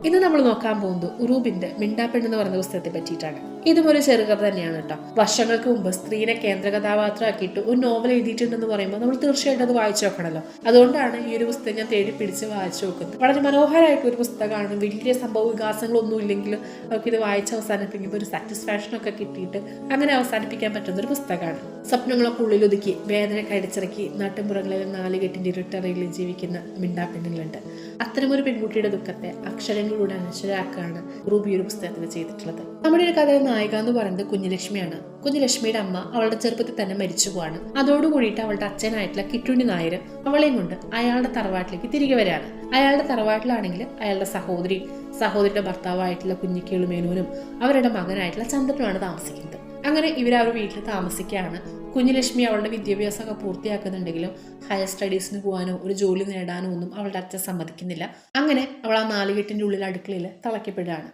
ഇന്ന് നമ്മൾ നോക്കാൻ പോകുന്നത് ഉറൂബിന്റെ മിണ്ടാപ്പെണ്ണ് എന്ന് പറയുന്ന പുസ്തകത്തെ പറ്റിയിട്ടാണ്. ഇതും ഒരു ചെറുകഥ തന്നെയാണ് കേട്ടോ. വർഷങ്ങൾക്ക് മുമ്പ് സ്ത്രീനെ കേന്ദ്ര കഥാപാത്രമാക്കിയിട്ട് ഒരു നോവൽ എഴുതിയിട്ടുണ്ടെന്ന് പറയുമ്പോൾ നമ്മൾ തീർച്ചയായിട്ടും അത് വായിച്ചു നോക്കണമല്ലോ. അതുകൊണ്ടാണ് ഈ ഒരു പുസ്തകം ഞാൻ തേടി പിടിച്ച് വായിച്ചു നോക്കുന്നത്. വളരെ മനോഹരമായിട്ട് ഒരു പുസ്തകമാണ്. വലിയ സംഭവ വികാസങ്ങളൊന്നും ഇല്ലെങ്കിലും നമുക്കിത് വായിച്ച് അവസാനിപ്പിക്കുമ്പോൾ ഒരു സാറ്റിസ്ഫാക്ഷനൊക്കെ കിട്ടിയിട്ട് അങ്ങനെ അവസാനിപ്പിക്കാൻ പറ്റുന്ന ഒരു പുസ്തകമാണ്. സ്വപ്നങ്ങളൊക്കെ ഉള്ളിലൊതുക്കി വേദന കടിച്ചിറക്കി നാട്ടിൻപുറങ്ങളിലെ നാലുകെട്ടിന്റെ ഇരുട്ടറയിൽ ജീവിക്കുന്ന മിണ്ടാപ്പെണ്ണുകളുണ്ട്. അത്തരമൊരു പെൺകുട്ടിയുടെ ദുഃഖത്തെ അക്ഷരങ്ങളിലൂടെ അനശ്വരാക്കാണ് റൂബി ഒരു പുസ്തകത്തിൽ ചെയ്തിട്ടുള്ളത്. നമ്മുടെ ഒരു കഥയുടെ നായിക എന്ന് പറയുന്നത് കുഞ്ഞുലക്ഷ്മിയാണ്. കുഞ്ഞുലക്ഷ്മിയുടെ അമ്മ അവളുടെ ചെറുപ്പത്തിൽ തന്നെ മരിച്ചു പോവാണ്. അതോടുകൂടിയിട്ട് അവളുടെ അച്ഛനായിട്ടുള്ള കിറ്റുണ്ണി നായർ അവളെയും കൊണ്ട് അയാളുടെ തറവാട്ടിലേക്ക് തിരികെ വരികയാണ്. അയാളുടെ തറവാട്ടിലാണെങ്കിൽ അയാളുടെ സഹോദരിയുടെ ഭർത്താവായിട്ടുള്ള കുഞ്ഞിക്കേളു മേനോനും അവരുടെ മകനായിട്ടുള്ള ചന്ദ്രനുമാണ് താമസിക്കുന്നത്. അങ്ങനെ ഇവർ ആ ഒരു വീട്ടിൽ താമസിക്കുകയാണ്. കുഞ്ഞുലക്ഷ്മി അവളുടെ വിദ്യാഭ്യാസമൊക്കെ പൂർത്തിയാക്കുന്നുണ്ടെങ്കിലും ഹയർ സ്റ്റഡീസിന് പോകാനോ ഒരു ജോലി നേടാനോ ഒന്നും അവളുടെ അച്ഛൻ സമ്മതിക്കുന്നില്ല. അങ്ങനെ അവൾ ആ നാലുകെട്ടിന്റെ ഉള്ളിൽ അടുക്കളയിൽ തളയ്ക്കപ്പെടുകയാണ്.